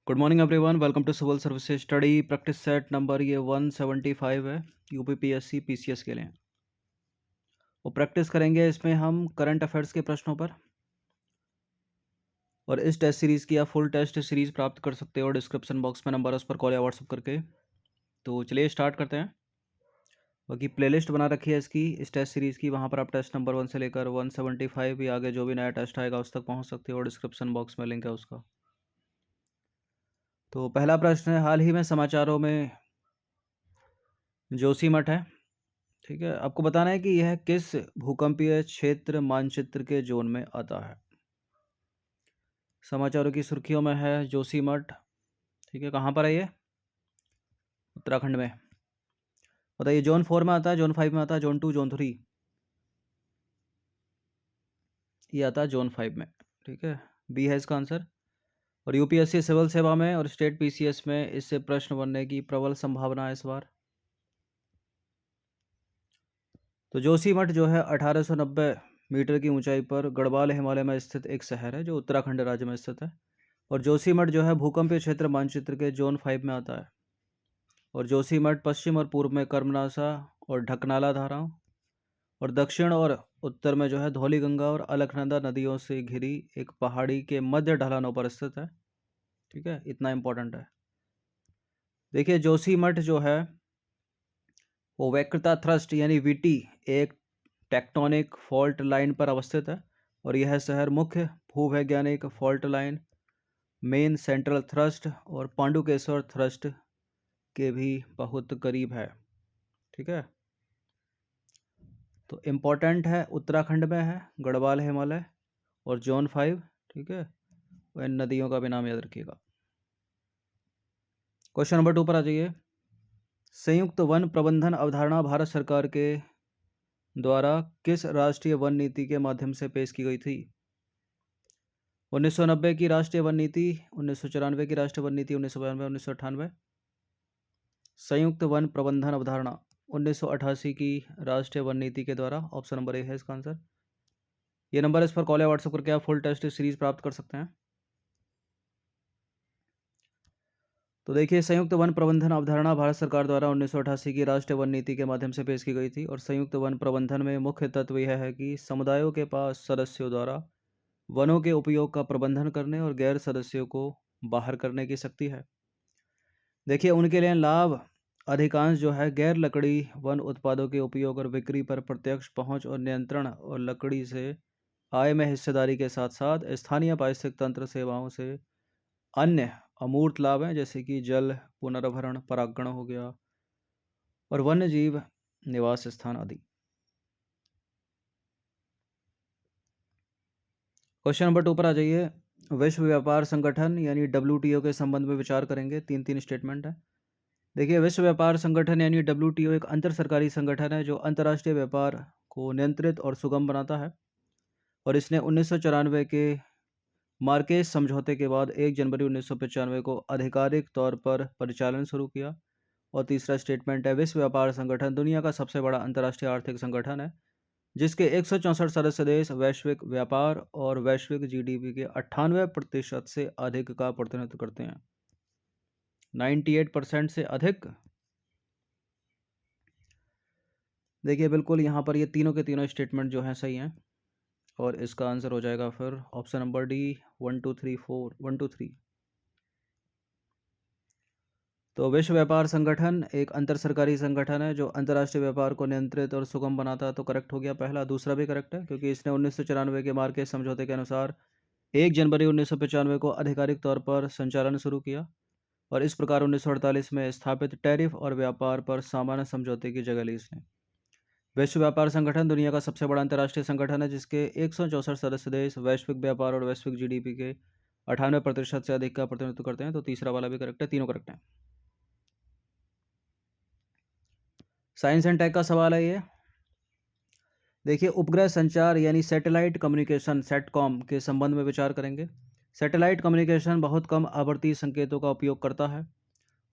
Good morning everyone, welcome to civil services study practice set number ये 175 है। UPPSC PCS के लिए वो प्रैक्टिस करेंगे। इसमें हम करंट अफेयर्स के प्रश्नों पर, और इस टेस्ट सीरीज़ की आप फुल टेस्ट सीरीज़ प्राप्त कर सकते हो डिस्क्रिप्शन बॉक्स में नंबर है, उस पर कॉल या व्हाट्सअप करके। तो चलिए स्टार्ट करते हैं। बाकी प्लेलिस्ट बना रखी है इसकी, इस टेस्ट सीरीज़ की, वहाँ पर आप टेस्ट नंबर 1 से लेकर 175 या आगे जो भी नया टेस्ट आएगा उस तक पहुँच सकते हो। डिस्क्रिप्शन बॉक्स में लिंक है उसका। तो पहला प्रश्न है, हाल ही में समाचारों में जोशीमठ है, ठीक है, आपको बताना है कि यह किस भूकंपीय क्षेत्र मानचित्र के जोन में आता है। समाचारों की सुर्खियों में है जोशीमठ, ठीक है, कहाँ पर है ये? उत्तराखंड में। बताइए, जोन 4 में आता है, जोन 5 में आता है, जोन 2, जोन 3? ये आता है जोन 5 में, ठीक है, बी है इसका आंसर। और यूपीएससी सिविल सेवा में और स्टेट पीसीएस में इससे प्रश्न बनने की प्रबल संभावना है इस बार। तो जोशीमठ जो है 1890 मीटर की ऊंचाई पर गढ़वाल हिमालय में स्थित एक शहर है जो उत्तराखंड राज्य में स्थित है। और जोशीमठ जो है भूकंपीय क्षेत्र मानचित्र के जोन 5 में आता है। और जोशीमठ पश्चिम और पूर्व में कर्मनासा और ढकनाला धाराओं, और दक्षिण और उत्तर में जो है धौलीगंगा और अलकनंदा नदियों से घिरी एक पहाड़ी के मध्य ढलानों पर स्थित है, ठीक है, इतना इंपॉर्टेंट है। देखिए, जोशीमठ जो है वो वक्रता थ्रस्ट यानी वीटी एक टेक्टोनिक फॉल्ट लाइन पर अवस्थित है। और यह शहर मुख्य भूवैज्ञानिक fault line, main central thrust और पांडुकेश्वर थ्रस्ट के भी बहुत करीब है, ठीक है। तो इम्पोर्टेंट है, उत्तराखंड में है, गढ़वाल हिमालय और जोन 5, ठीक है। और इन नदियों का भी नाम याद रखिएगा। क्वेश्चन नंबर 2 पर आ जाइए। संयुक्त वन प्रबंधन अवधारणा भारत सरकार के द्वारा किस राष्ट्रीय वन नीति के माध्यम से पेश की गई थी? 1990 की राष्ट्रीय वन नीति, 1994 की राष्ट्रीय वन नीति, 1992, 1998? संयुक्त वन प्रबंधन अवधारणा 1988 की राष्ट्रीय वन नीति के द्वारा, ऑप्शन नंबर ए है इसका आंसर। ये नंबर इस पर कॉल या व्हाट्सएप करके आप फुल टेस्ट सीरीज प्राप्त कर सकते हैं। तो देखिए, संयुक्त वन प्रबंधन अवधारणा भारत सरकार द्वारा 1988 की राष्ट्रीय वन नीति के माध्यम से पेश की गई थी। और संयुक्त वन प्रबंधन में मुख्य तत्व यह है कि समुदायों के पास सदस्यों द्वारा वनों के उपयोग का प्रबंधन करने और गैर सदस्यों को बाहर करने की शक्ति है। देखिए, उनके लिए लाभ अधिकांश जो है गैर लकड़ी वन उत्पादों के उपयोग और बिक्री पर प्रत्यक्ष पहुंच और नियंत्रण, और लकड़ी से आय में हिस्सेदारी के साथ साथ स्थानीय पारिस्थितिक तंत्र सेवाओं से अन्य अमूर्त लाभ हैं, जैसे कि जल पुनर्भरण, परागण हो गया, और वन्य जीव निवास स्थान आदि। क्वेश्चन नंबर 2 पर आ जाइए। विश्व व्यापार संगठन यानी डब्ल्यूटीओ के संबंध में विचार करेंगे। तीन स्टेटमेंट है। देखिए, विश्व व्यापार संगठन यानी डब्ल्यूटीओ एक अंतर सरकारी संगठन है जो अंतर्राष्ट्रीय व्यापार को नियंत्रित और सुगम बनाता है। और इसने 1994 के मार्केस समझौते के बाद 1 जनवरी 1995 को आधिकारिक तौर पर परिचालन शुरू किया। और तीसरा स्टेटमेंट है, विश्व व्यापार संगठन दुनिया का सबसे बड़ा अंतर्राष्ट्रीय आर्थिक संगठन है जिसके 164 सदस्य देश वैश्विक व्यापार और वैश्विक जीडीपी के 98% से अधिक का प्रतिनिधित्व करते हैं। 98% से अधिक। देखिए, बिल्कुल यहाँ पर ये तीनों के तीनों स्टेटमेंट जो हैं सही हैं। और इसका आंसर हो जाएगा फिर ऑप्शन नंबर डी, 1 2 3 4, 1 2 3। तो विश्व व्यापार संगठन एक अंतर सरकारी संगठन है जो अंतर्राष्ट्रीय व्यापार को नियंत्रित और सुगम बनाता है। तो करेक्ट हो गया पहला। दूसरा भी करेक्ट है क्योंकि इसने 1994 के मार्केस समझौते के अनुसार 1 जनवरी 1995 को आधिकारिक तौर पर संचालन शुरू किया। और इस प्रकार 1948 में स्थापित टैरिफ और व्यापार पर सामान्य समझौते की जगह ली इसने। विश्व व्यापार संगठन दुनिया का सबसे बड़ा अंतर्राष्ट्रीय संगठन है जिसके 164 सदस्य देश वैश्विक व्यापार और वैश्विक जीडीपी के 98% से अधिक का प्रतिनिधित्व करते हैं। तो तीसरा वाला भी करेक्ट है, तीनों करेक्ट हैं। साइंस एंड टेक का सवाल है ये। देखिए, उपग्रह संचार यानी सैटेलाइट कम्युनिकेशन, सेटकॉम के संबंध में विचार करेंगे। सैटेलाइट कम्युनिकेशन बहुत कम आवर्ती संकेतों का उपयोग करता है।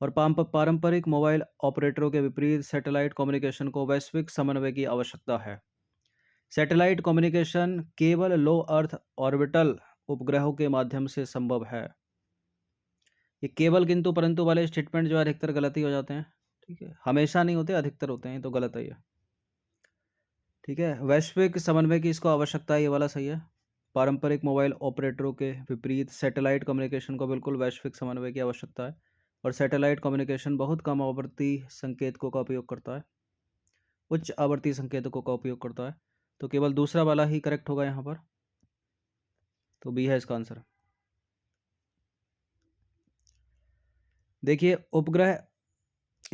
और पारंपरिक मोबाइल ऑपरेटरों के विपरीत सैटेलाइट कम्युनिकेशन को वैश्विक समन्वय की आवश्यकता है। सैटेलाइट कम्युनिकेशन केवल लो अर्थ ऑर्बिटल उपग्रहों के माध्यम से संभव है। ये केवल किंतु परंतु वाले स्टेटमेंट जो है अधिकतर गलत ही हो जाते हैं। ठीक है, हमेशा नहीं होते, अधिकतर होते हैं, तो गलत है ये। ठीक है, वैश्विक समन्वय की इसको आवश्यकता है, ये वाला सही है। पारंपरिक मोबाइल ऑपरेटरों के विपरीत सैटेलाइट कम्युनिकेशन को बिल्कुल वैश्विक समन्वय की आवश्यकता है, और सैटेलाइट कम्युनिकेशन बहुत कम आवर्ती संकेतकों का उपयोग करता है, उच्च आवर्ती संकेतकों का उपयोग करता है। तो केवल दूसरा वाला ही करेक्ट होगा यहाँ पर, तो बी है इसका आंसर। देखिए, उपग्रह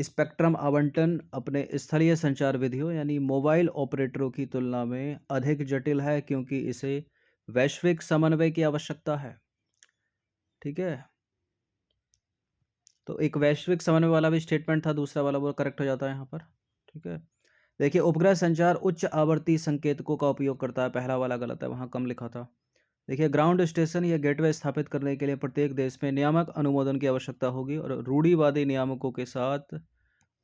स्पेक्ट्रम आवंटन अपने स्थलीय संचार विधियों यानी मोबाइल ऑपरेटरों की तुलना में अधिक जटिल है, क्योंकि इसे वैश्विक समन्वय की आवश्यकता है। ठीक है, तो एक वैश्विक समन्वय वाला भी स्टेटमेंट था, दूसरा वाला वो करेक्ट हो जाता है यहाँ पर। ठीक है, देखिए, उपग्रह संचार उच्च आवर्ती संकेतकों का उपयोग करता है, पहला वाला गलत है, वहाँ कम लिखा था। देखिए, ग्राउंड स्टेशन या गेटवे स्थापित करने के लिए प्रत्येक देश में नियामक अनुमोदन की आवश्यकता होगी, और रूढ़िवादी नियामकों के साथ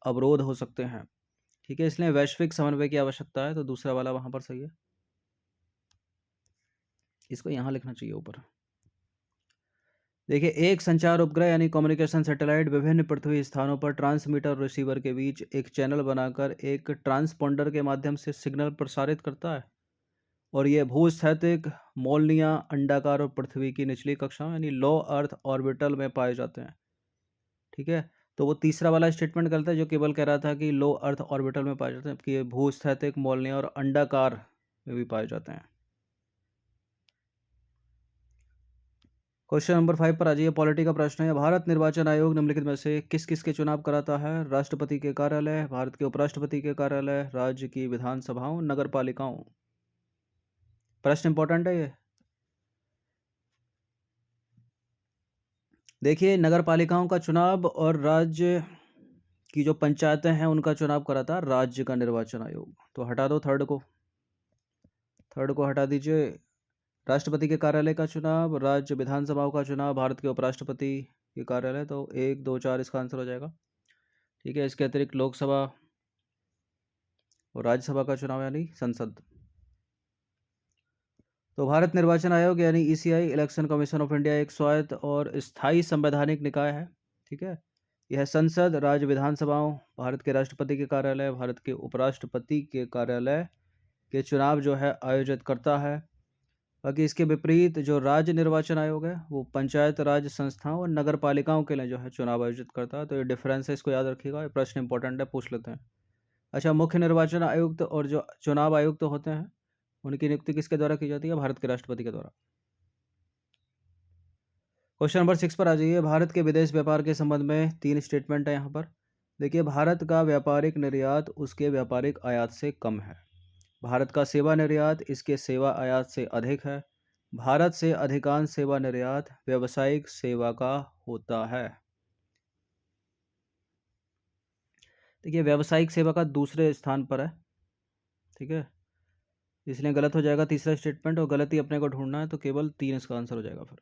अवरोध हो सकते हैं। ठीक है, इसलिए वैश्विक समन्वय की आवश्यकता है, तो दूसरा वाला वहाँ पर सही है, इसको यहाँ लिखना चाहिए ऊपर। देखिए, एक संचार उपग्रह यानी कम्युनिकेशन सैटेलाइट विभिन्न पृथ्वी स्थानों पर ट्रांसमीटर और रिसीवर के बीच एक चैनल बनाकर एक ट्रांसपोंडर के माध्यम से सिग्नल प्रसारित करता है, और ये भूस्थैतिक मोलनिया अंडाकार और पृथ्वी की निचली कक्षाओं यानी लो अर्थ ऑर्बिटल में पाए जाते हैं। ठीक है, तो वो तीसरा वाला स्टेटमेंट गलत है, जो केवल कह रहा था कि लो अर्थ ऑर्बिटल में पाए जाते हैं, जबकि ये भूस्थैतिक मोलनिया और अंडाकार में भी पाए जाते हैं। क्वेश्चन नंबर 5 पर आ जाइए, पॉलिटी का प्रश्न है। भारत निर्वाचन आयोग निम्नलिखित में से किस किस के चुनाव कराता है? राष्ट्रपति के कार्यालय, भारत के उपराष्ट्रपति के कार्यालय, राज्य की विधानसभाओं, नगर पालिकाओं। प्रश्न इंपॉर्टेंट है ये। देखिए, नगर पालिकाओं का चुनाव और राज्य की जो पंचायतें हैं उनका चुनाव कराता है राज्य का निर्वाचन आयोग। तो हटा दो थर्ड को हटा दीजिए। राष्ट्रपति के कार्यालय का चुनाव, राज्य विधानसभाओं का चुनाव, भारत के उपराष्ट्रपति के कार्यालय, तो 1 2 4 इसका आंसर हो जाएगा। ठीक है, इसके अतिरिक्त लोकसभा और राज्यसभा का चुनाव यानी संसद। तो भारत निर्वाचन आयोग यानी ECI, election commission of India, एक स्वायत्त और स्थायी संवैधानिक निकाय है। ठीक है, यह संसद, राज्य विधानसभाओं, भारत के राष्ट्रपति के कार्यालय, भारत के उपराष्ट्रपति के कार्यालय के चुनाव जो है आयोजित करता है। बाकी इसके विपरीत जो राज्य निर्वाचन आयोग है वो पंचायत राज संस्थाओं और नगर पालिकाओं के लिए जो है चुनाव आयोजित करता है। तो ये डिफरेंस है, इसको याद रखिएगा, ये प्रश्न इंपॉर्टेंट है, पूछ लेते हैं। अच्छा, मुख्य निर्वाचन आयुक्त और जो चुनाव आयुक्त होते हैं उनकी नियुक्ति किसके द्वारा की जाती है? भारत के राष्ट्रपति के द्वारा। क्वेश्चन नंबर 6 पर आ जाइए। भारत के विदेश व्यापार के संबंध में 3 स्टेटमेंट है यहाँ पर। देखिए, भारत का व्यापारिक निर्यात उसके व्यापारिक आयात से कम है। भारत का सेवा निर्यात इसके सेवा आयात से अधिक है। भारत से अधिकांश सेवा निर्यात व्यावसायिक सेवा का होता है। देखिए, व्यावसायिक सेवा का दूसरे स्थान पर है। ठीक है, इसलिए गलत हो जाएगा तीसरा स्टेटमेंट, और गलती अपने को ढूंढना है, तो केवल 3 इसका आंसर हो जाएगा फिर।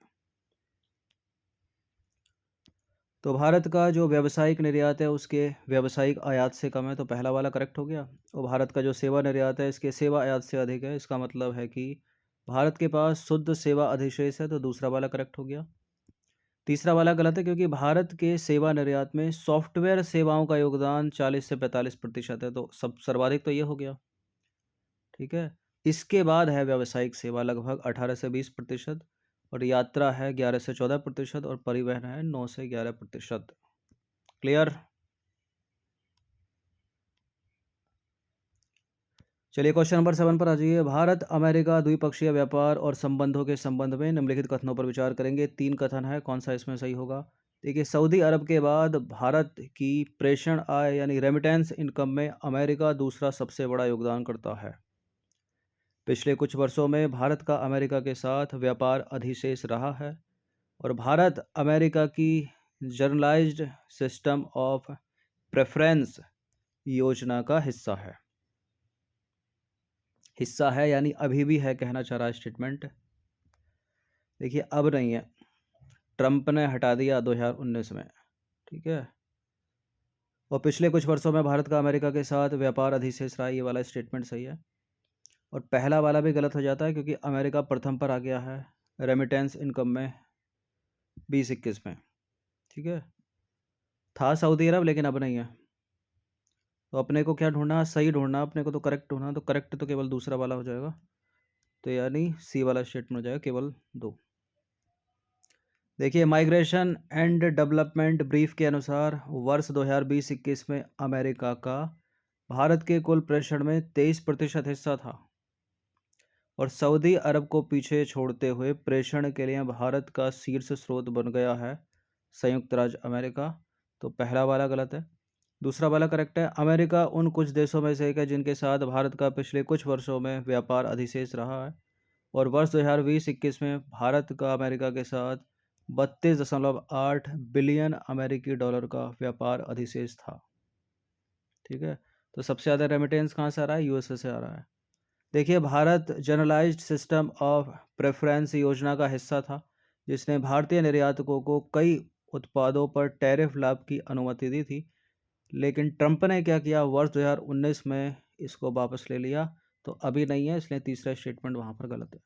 तो भारत का जो व्यावसायिक निर्यात है उसके व्यावसायिक आयात से कम है, तो पहला वाला करेक्ट हो गया। और भारत का जो सेवा निर्यात है इसके सेवा आयात से अधिक है, इसका मतलब है कि भारत के पास शुद्ध सेवा अधिशेष है, तो दूसरा वाला करेक्ट हो गया। तीसरा वाला गलत है, क्योंकि भारत के सेवा निर्यात में सॉफ्टवेयर सेवाओं का योगदान 40 से 45% है, तो सब सर्वाधिक तो ये हो गया। ठीक है, इसके बाद है व्यावसायिक सेवा लगभग 18 से 20%, और यात्रा है 11 से 14%, और परिवहन है 9 से 11%। क्लियर? चलिए, क्वेश्चन नंबर 7 पर आ जाइए। भारत अमेरिका द्विपक्षीय व्यापार और संबंधों के संबंध में निम्नलिखित कथनों पर विचार करेंगे। 3 कथन है, कौन सा इसमें सही होगा? देखिए, सऊदी अरब के बाद भारत की प्रेषण आय यानी रेमिटेंस इनकम में अमेरिका दूसरा सबसे बड़ा योगदान करता है। पिछले कुछ वर्षों में भारत का अमेरिका के साथ व्यापार अधिशेष रहा है, और भारत अमेरिका की जर्नलाइज्ड सिस्टम ऑफ प्रेफरेंस योजना का हिस्सा है यानी अभी भी है, कहना चाह रहा है स्टेटमेंट। देखिए, अब नहीं है, ट्रंप ने हटा दिया 2019 में। ठीक है, और पिछले कुछ वर्षों में भारत का अमेरिका के साथ व्यापार अधिशेष रहा, ये वाला स्टेटमेंट सही है। और पहला वाला भी गलत हो जाता है, क्योंकि अमेरिका प्रथम पर आ गया है रेमिटेंस इनकम में 2021 में। ठीक है, था सऊदी अरब लेकिन अब नहीं है। तो अपने को क्या ढूंढना, सही ढूंढना अपने को, तो करेक्ट ढूंढना, तो करेक्ट तो केवल दूसरा वाला हो जाएगा, तो यानी सी वाला स्टेटमेंट हो जाएगा, केवल 2। देखिए, माइग्रेशन एंड डेवलपमेंट ब्रीफ के अनुसार वर्ष 2020-21 में अमेरिका का भारत के कुल प्रेषण में 23% हिस्सा था, और सऊदी अरब को पीछे छोड़ते हुए प्रेषण के लिए भारत का शीर्ष स्रोत बन गया है संयुक्त राज्य अमेरिका। तो पहला वाला गलत है, दूसरा वाला करेक्ट है। अमेरिका उन कुछ देशों में से एक है जिनके साथ भारत का पिछले कुछ वर्षों में व्यापार अधिशेष रहा है, और वर्ष 2020-21 में भारत का अमेरिका के साथ 32.8 बिलियन अमेरिकी डॉलर का व्यापार अधिशेष था। ठीक है, तो सबसे ज़्यादा रेमिटेंस कहाँ से आ रहा है, यूएसए से आ रहा है। देखिए, Bharat generalised system of preference योजना का हिस्सा था, जिसने भारतीय निर्यातकों को कई उत्पादों पर टैरिफ लाभ की अनुमति दी थी, लेकिन ट्रंप ने क्या किया, वर्ष 2019 में इसको वापस ले लिया, तो अभी नहीं है, इसलिए तीसरा स्टेटमेंट वहाँ पर गलत है।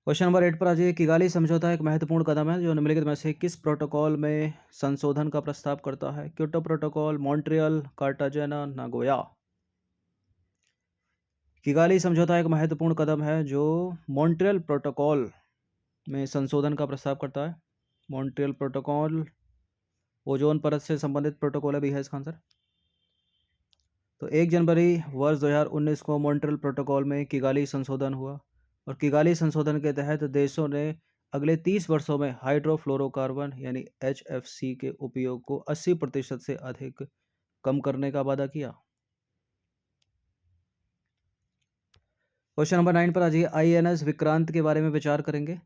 क्वेश्चन नंबर 8 पर आ जाइए। किगाली समझौता एक महत्वपूर्ण कदम है जो निम्नलिखित में से किस प्रोटोकॉल में संशोधन का प्रस्ताव करता है? Kyoto protocol, Montreal, Cartagena, Nagoya. Kigali समझौता एक महत्वपूर्ण कदम है जो मॉन्ट्रियल प्रोटोकॉल में संशोधन का प्रस्ताव करता है। मॉन्ट्रियल प्रोटोकॉल ओजोन परत से संबंधित प्रोटोकॉल भी है इसका आंसर। तो 1 जनवरी वर्ष 2019 को मॉन्ट्रियल प्रोटोकॉल में किगाली संशोधन हुआ, और किगाली संशोधन के तहत देशों ने अगले 30 वर्षों में हाइड्रोफ्लोरोकार्बन यानी HFC के उपयोग को 80% से अधिक कम करने का वादा किया। क्वेश्चन नंबर 9 पर आ जाइए। INS विक्रांत के बारे में विचार करेंगे।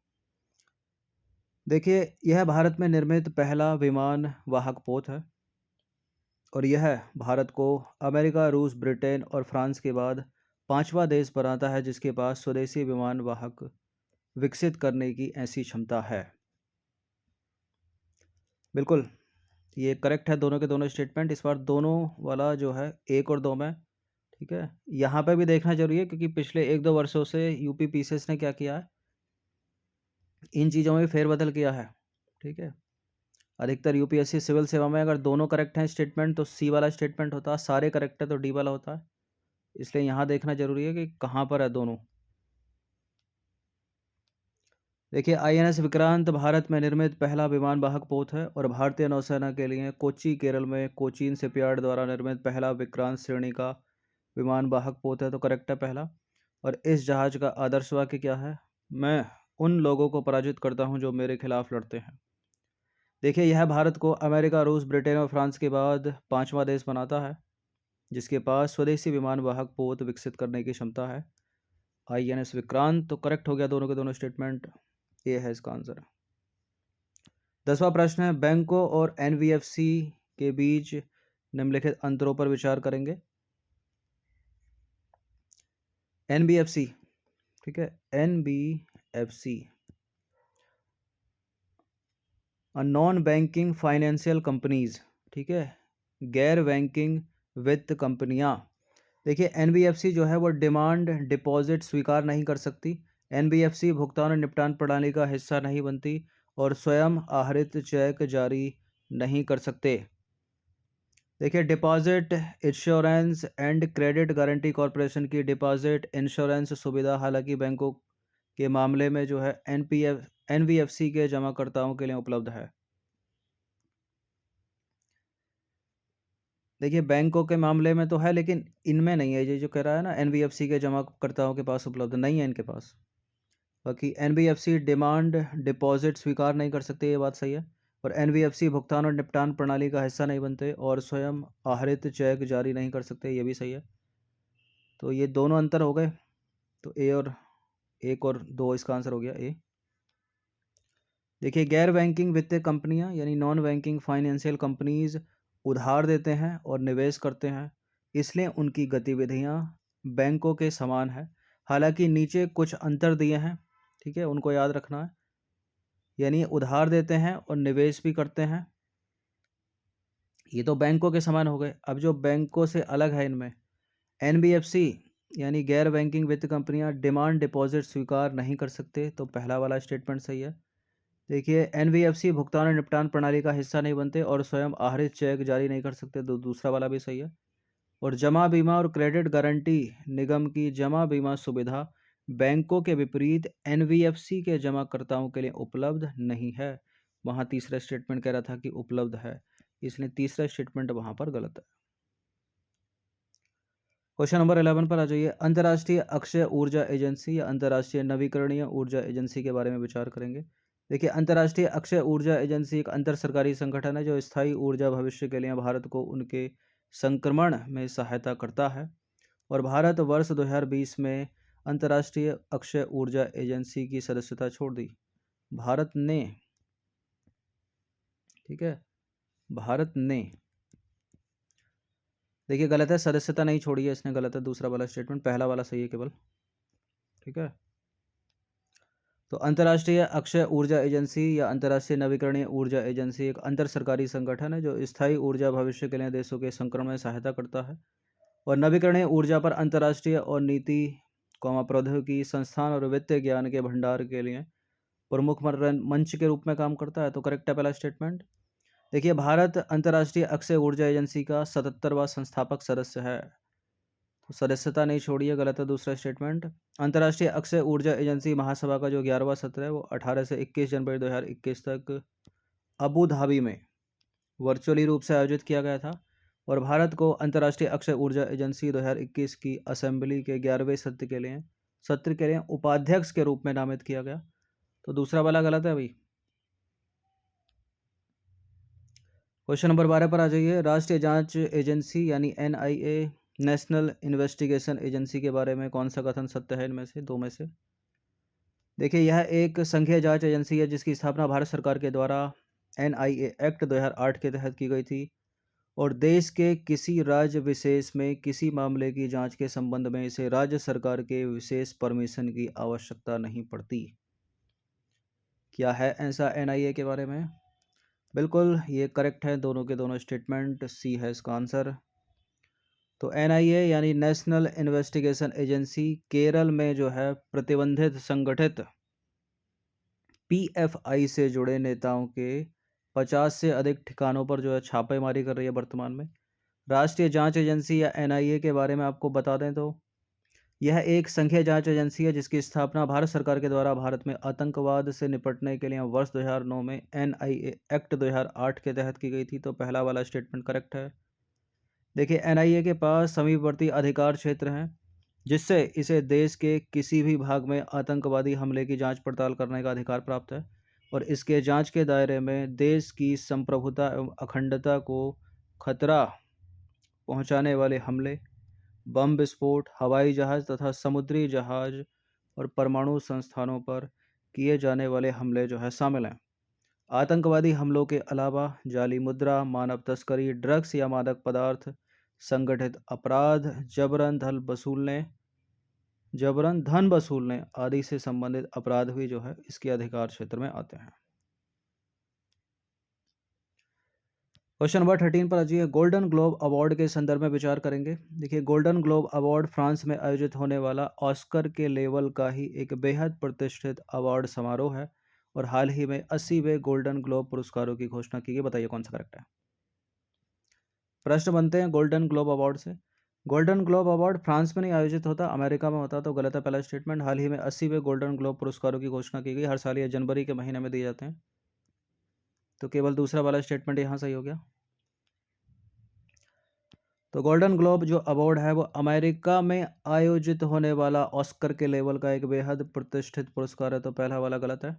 देखिए, यह भारत में निर्मित पहला विमान वाहक पोत है, और यह भारत को अमेरिका, रूस, ब्रिटेन और फ्रांस के बाद 5वां देश बनाता है जिसके पास स्वदेशी विमान वाहक विकसित करने की ऐसी क्षमता है। बिल्कुल, ये करेक्ट है दोनों के दोनों स्टेटमेंट। इस बार दोनों वाला जो है 1 और 2 में, ठीक है। यहाँ पे भी देखना जरूरी है क्योंकि पिछले 1-2 वर्षों से यूपी पीसीएस ने क्या किया है, इन चीज़ों में फेरबदल किया है। ठीक है, अधिकतर यूपीएससी सिविल सेवा में अगर दोनों करेक्ट हैं स्टेटमेंट तो सी वाला स्टेटमेंट होता है, सारे करेक्ट है तो डी वाला होता है। इसलिए यहाँ देखना जरूरी है कि कहाँ पर है दोनों। देखिए, INS विक्रांत भारत में निर्मित पहला विमान वाहक पोत है, और भारतीय नौसेना के लिए कोच्चि केरल में कोचीन शिपयार्ड द्वारा निर्मित पहला विक्रांत श्रेणी का विमान वाहक पोत है, तो करेक्ट है पहला। और इस जहाज का आदर्श वाक्य क्या है, मैं उन लोगों को पराजित करता हूं जो मेरे खिलाफ लड़ते हैं। देखिए, यह भारत को अमेरिका, रूस, ब्रिटेन और फ्रांस के बाद 5वां देश बनाता है जिसके पास स्वदेशी विमान वाहक पोत विकसित करने की क्षमता है। INS विक्रांत, तो करेक्ट हो गया दोनों के दोनों स्टेटमेंट, ये है इसका आंसर। 10वां प्रश्न है, बैंकों और NBFC के बीच निम्नलिखित अंतरों पर विचार करेंगे। NBFC, ठीक है, NBFC non banking financial companies, ठीक है, गैर बैंकिंग वित्त कंपनियां। देखिए, NBFC जो है वो डिमांड डिपॉजिट स्वीकार नहीं कर सकती, NBFC भुगतान और निपटान प्रणाली का हिस्सा नहीं बनती, और स्वयं आहरित चेक जारी नहीं कर सकते। देखिए, deposit insurance and credit guarantee corporation की डिपॉजिट इंश्योरेंस सुविधा हालांकि बैंकों के मामले में जो है NBFC के जमाकर्ताओं के लिए उपलब्ध है। देखिए, बैंकों के मामले में तो है लेकिन इनमें नहीं है, ये जो कह रहा है ना NBFC के जमाकर्ताओं के पास उपलब्ध नहीं है इनके पास। बाकी NBFC डिमांड डिपॉजिट स्वीकार नहीं कर सकते, ये बात सही है, और NBFC भुगतान और निपटान प्रणाली का हिस्सा नहीं बनते, और स्वयं आहरित चेक जारी नहीं कर सकते, ये भी सही है। तो ये दोनों अंतर हो गए, तो ए और 1 और 2 इसका आंसर हो गया ए। देखिए, गैर बैंकिंग वित्तीय कंपनियां यानी नॉन बैंकिंग फाइनेंशियल कंपनीज उधार देते हैं और निवेश करते हैं, इसलिए उनकी गतिविधियां बैंकों के समान है। हालांकि नीचे कुछ अंतर दिए हैं, ठीक है, उनको याद रखना है। यानी उधार देते हैं और निवेश भी करते हैं, ये तो बैंकों के समान हो गए। अब जो बैंकों से अलग है इनमें, NBFC यानी गैर बैंकिंग वित्त कंपनियां डिमांड डिपॉजिट स्वीकार नहीं कर सकते, तो पहला वाला स्टेटमेंट सही है। देखिए, एनबीएफसी भुगतान और निपटान प्रणाली का हिस्सा नहीं बनते और स्वयं आहरित चेक जारी नहीं कर सकते, तो दूसरा वाला भी सही है। और जमा बीमा और क्रेडिट गारंटी निगम की जमा बीमा सुविधा बैंकों के विपरीत एनबीएफसी के जमाकर्ताओं के लिए उपलब्ध नहीं है। वहाँ तीसरा स्टेटमेंट कह रहा था कि उपलब्ध है, इसलिए तीसरा स्टेटमेंट वहाँ पर गलत है। क्वेश्चन नंबर 11 पर आ जाइए। अंतर्राष्ट्रीय अक्षय ऊर्जा एजेंसी या अंतर्राष्ट्रीय नवीकरणीय ऊर्जा एजेंसी के बारे में विचार करेंगे। देखिए, अंतर्राष्ट्रीय अक्षय ऊर्जा एजेंसी एक अंतर सरकारी संगठन है जो स्थायी ऊर्जा भविष्य के लिए भारत को उनके संक्रमण में सहायता करता है। और भारत वर्ष 2020 में अंतर्राष्ट्रीय अक्षय ऊर्जा एजेंसी की सदस्यता छोड़ दी। भारत ने, ठीक है, भारत ने, देखिए गलत है, सदस्यता नहीं छोड़ी है इसने, गलत है दूसरा वाला स्टेटमेंट, पहला वाला सही है केवल। ठीक है, तो अंतर्राष्ट्रीय अक्षय ऊर्जा एजेंसी या अंतर्राष्ट्रीय नवीकरणीय ऊर्जा एजेंसी एक अंतर सरकारी संगठन है जो स्थायी ऊर्जा भविष्य के लिए देशों के संक्रमण में सहायता करता है और नवीकरणीय ऊर्जा पर अंतर्राष्ट्रीय और नीति प्रौद्योगिकी संस्थान और वित्तीय ज्ञान के भंडार के लिए प्रमुख मंच के रूप में काम करता है। तो करेक्ट है पहला स्टेटमेंट। देखिए, भारत अंतर्राष्ट्रीय अक्षय ऊर्जा एजेंसी का 77वां संस्थापक सदस्य है, तो सदस्यता नहीं छोड़ी है, गलत है दूसरा स्टेटमेंट। अंतर्राष्ट्रीय अक्षय ऊर्जा एजेंसी महासभा का जो 11वां सत्र है वो 18 से 21 जनवरी 2021 तक अबू धाबी में वर्चुअली रूप से आयोजित किया गया था और भारत को अंतर्राष्ट्रीय अक्षय ऊर्जा एजेंसी 2021 की असेंबली के 11वें सत्र के लिए उपाध्यक्ष के रूप में नामित किया गया। तो दूसरा वाला गलत है भाई। क्वेश्चन नंबर 12 पर आ जाइए। राष्ट्रीय जांच एजेंसी यानी एनआईए, नेशनल इन्वेस्टिगेशन एजेंसी के बारे में कौन सा कथन सत्य है इनमें से, दो में से? देखिए, यह एक संघीय जांच एजेंसी है जिसकी स्थापना भारत सरकार के द्वारा एनआईए एक्ट 2008 के तहत की गई थी और देश के किसी राज्य विशेष में किसी मामले की जांच के संबंध में इसे राज्य सरकार के विशेष परमिशन की आवश्यकता नहीं पड़ती। क्या है ऐसा एनआईए के बारे में? बिल्कुल ये करेक्ट है, दोनों के दोनों स्टेटमेंट, सी है इसका आंसर। तो एनआईए यानी नेशनल इन्वेस्टिगेशन एजेंसी केरल में जो है प्रतिबंधित संगठित पीएफआई से जुड़े नेताओं के 50 से अधिक ठिकानों पर जो है छापेमारी कर रही है वर्तमान में। राष्ट्रीय जांच एजेंसी या एनआईए के बारे में आपको बता दें तो यह एक संघीय जांच एजेंसी है जिसकी स्थापना भारत सरकार के द्वारा भारत में आतंकवाद से निपटने के लिए वर्ष 2009 में एनआईए एक्ट 2008 के तहत की गई थी। तो पहला वाला स्टेटमेंट करेक्ट है। देखिए, एनआईए के पास समीपवर्ती अधिकार क्षेत्र हैं जिससे इसे देश के किसी भी भाग में आतंकवादी हमले की जांच पड़ताल करने का अधिकार प्राप्त है और इसके जांच के दायरे में देश की संप्रभुता एवं अखंडता को खतरा पहुंचाने वाले हमले, बम विस्फोट, हवाई जहाज तथा समुद्री जहाज और परमाणु संस्थानों पर किए जाने वाले हमले जो है शामिल हैं। आतंकवादी हमलों के अलावा जाली मुद्रा, मानव तस्करी, ड्रग्स या मादक पदार्थ, संगठित अपराध, जबरन धन वसूलने आदि से संबंधित अपराध भी जो है इसके अधिकार क्षेत्र में आते हैं। क्वेश्चन नंबर 13 पर आ जाइए। गोल्डन ग्लोब अवार्ड के संदर्भ में विचार करेंगे। देखिए, गोल्डन ग्लोब अवार्ड फ्रांस में आयोजित होने वाला ऑस्कर के लेवल का ही एक बेहद प्रतिष्ठित अवार्ड समारोह है और हाल ही में 80वें गोल्डन ग्लोब पुरस्कारों की घोषणा की गई। बताइए कौन सा करेक्ट है। प्रश्न बनते हैं गोल्डन ग्लोब अवार्ड से। गोल्डन ग्लोब अवार्ड फ्रांस में नहीं आयोजित होता, अमेरिका में होता, तो गलत है पहला स्टेटमेंट। हाल ही में 80वें गोल्डन ग्लोब पुरस्कारों की घोषणा की गई। हर साल ये जनवरी के महीने में दिए जाते हैं, तो केवल दूसरा वाला स्टेटमेंट यहाँ सही हो गया। तो गोल्डन ग्लोब जो अवार्ड है वो अमेरिका में आयोजित होने वाला ऑस्कर के लेवल का एक बेहद प्रतिष्ठित पुरस्कार है, तो पहला वाला गलत है।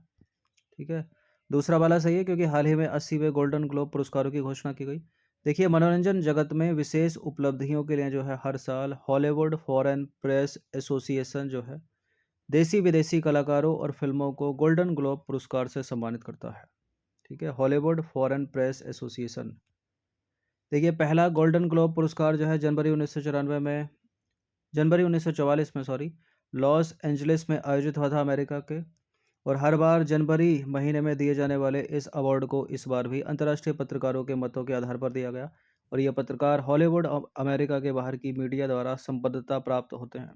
ठीक है, दूसरा वाला सही है क्योंकि हाल ही में 80वें गोल्डन ग्लोब पुरस्कारों की घोषणा की गई। देखिए, मनोरंजन जगत में विशेष उपलब्धियों के लिए जो है हर साल हॉलीवुड फॉरेन प्रेस एसोसिएशन जो है देसी विदेशी कलाकारों और फिल्मों को गोल्डन ग्लोब पुरस्कार से सम्मानित करता है। ठीक है, हॉलीवुड फॉरेन प्रेस एसोसिएशन। देखिए, पहला गोल्डन ग्लोब पुरस्कार जो है जनवरी 1944 में लॉस एंजलिस में आयोजित हुआ था अमेरिका के, और हर बार जनवरी महीने में दिए जाने वाले इस अवार्ड को इस बार भी अंतर्राष्ट्रीय पत्रकारों के मतों के आधार पर दिया गया और ये पत्रकार हॉलीवुड और अमेरिका के बाहर की मीडिया द्वारा संबद्धता प्राप्त होते हैं।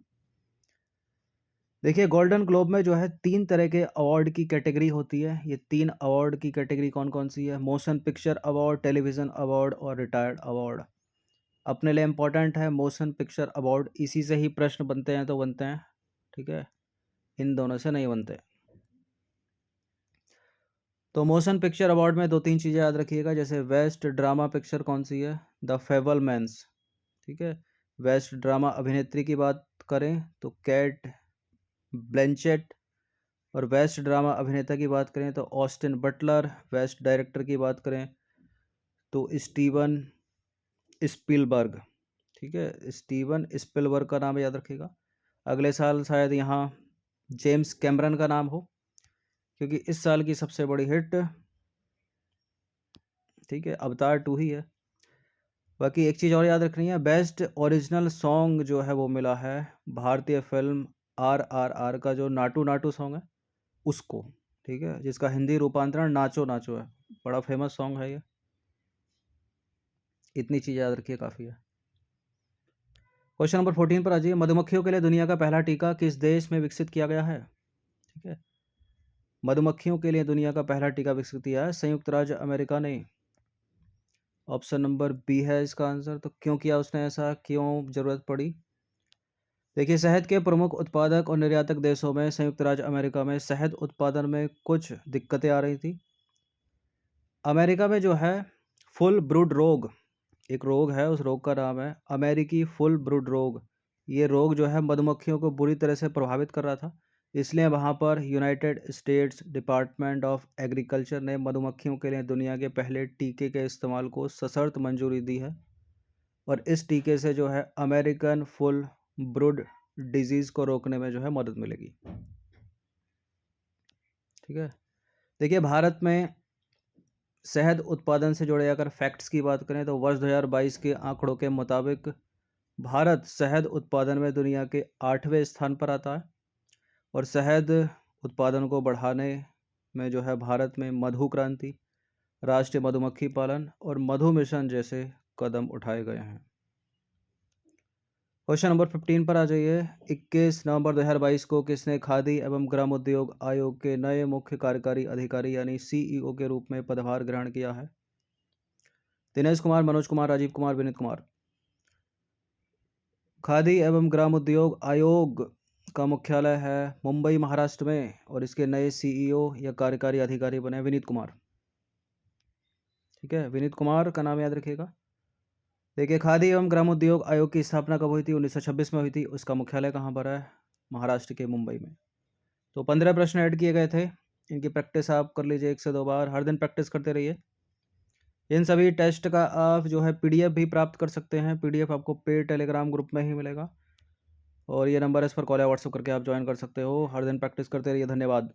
देखिए गोल्डन ग्लोब में जो है 3 तरह के अवार्ड की कैटेगरी होती है। ये 3 अवार्ड की कैटेगरी कौन-कौन सी है? Motion picture award, television award और रिटायर्ड अवार्ड। अपने लिए इम्पोर्टेंट है मोशन पिक्चर अवार्ड, इसी से ही प्रश्न बनते हैं तो बनते हैं, ठीक है? इन दोनों से नहीं बनते। तो मोशन पिक्चर अवार्ड में 2-3 चीज़ें याद रखिएगा, जैसे बेस्ट ड्रामा पिक्चर कौन सी है? द फैबलमैन्स, ठीक है? बेस्ट ड्रामा अभिनेत्री की बात करें तो केट ब्लैंचेट, और बेस्ट ड्रामा अभिनेता की बात करें तो ऑस्टिन बटलर। बेस्ट डायरेक्टर की बात करें तो स्टीवन स्पीलबर्ग, ठीक है? स्टीवन स्पीलबर्ग का नाम याद रखिएगा। अगले साल शायद यहाँ जेम्स कैमरन का नाम हो, क्योंकि इस साल की सबसे बड़ी हिट, ठीक है, अवतार 2 ही है। बाकी एक चीज़ और याद रखनी है, बेस्ट ओरिजिनल सॉन्ग जो है वो मिला है भारतीय फिल्म RRR का जो नाटू नाटू सॉन्ग है उसको, ठीक है, जिसका हिंदी रूपांतरण नाचो नाचो है। बड़ा फेमस सॉन्ग है ये। इतनी चीज़ याद रखिए, काफ़ी है। क्वेश्चन नंबर 14 पर आ जाइए। मधुमक्खियों के लिए दुनिया का पहला टीका किस देश में विकसित किया गया है? ठीक है, मधुमक्खियों के लिए दुनिया का पहला टीका विकसित किया है संयुक्त राज्य अमेरिका ने। ऑप्शन नंबर बी है इसका आंसर। तो क्यों किया उसने ऐसा, क्यों ज़रूरत पड़ी? देखिए, शहद के प्रमुख उत्पादक और निर्यातक देशों में संयुक्त राज्य अमेरिका में शहद उत्पादन में कुछ दिक्कतें आ रही थी। अमेरिका में जो है फुल ब्रूड रोग, एक रोग है, उस रोग का नाम है अमेरिकी फुल ब्रूड रोग। ये रोग जो है मधुमक्खियों को बुरी तरह से प्रभावित कर रहा था, इसलिए वहाँ पर United states department of agriculture ने मधुमक्खियों के लिए दुनिया के पहले टीके के इस्तेमाल को सशर्त मंजूरी दी है। और इस टीके से जो है अमेरिकन फुल ब्रूड डिजीज़ को रोकने में जो है मदद मिलेगी, ठीक है। देखिए, भारत में शहद उत्पादन से जुड़े अगर फैक्ट्स की बात करें तो वर्ष 2022 के आंकड़ों के मुताबिक भारत शहद उत्पादन में दुनिया के 8वें स्थान पर आता है। और शहद उत्पादन को बढ़ाने में जो है भारत में मधु क्रांति, राष्ट्रीय मधुमक्खी पालन और मधु मिशन जैसे कदम उठाए गए हैं। क्वेश्चन नंबर 15 पर आ जाइए। 21 नवंबर 2022 को किसने खादी एवं ग्रामोद्योग आयोग के नए मुख्य कार्यकारी अधिकारी यानी CEO के रूप में पदभार ग्रहण किया है? दिनेश कुमार, मनोज कुमार, राजीव कुमार, विनीत कुमार। खादी एवं ग्रामोद्योग आयोग का मुख्यालय है मुंबई महाराष्ट्र में, और इसके नए CEO या कार्यकारी अधिकारी बने विनीत कुमार, ठीक है, विनीत कुमार का नाम याद रखिएगा। देखिए, खादी एवं ग्रामोद्योग आयोग की स्थापना कब हुई थी? 1926 में हुई थी। उसका मुख्यालय कहाँ पर है? महाराष्ट्र के मुंबई में। तो 15 प्रश्न ऐड किए गए थे, इनकी प्रैक्टिस आप कर लीजिए 1 से 2 बार, हर दिन प्रैक्टिस करते रहिए। इन सभी टेस्ट का आप जो है PDF भी प्राप्त कर सकते हैं। PDF आपको पेड टेलीग्राम ग्रुप में ही मिलेगा, और ये नंबर है, इस पर कॉल या व्हाट्सअप करके आप ज्वाइन कर सकते हो। हर दिन प्रैक्टिस करते रहिए। धन्यवाद।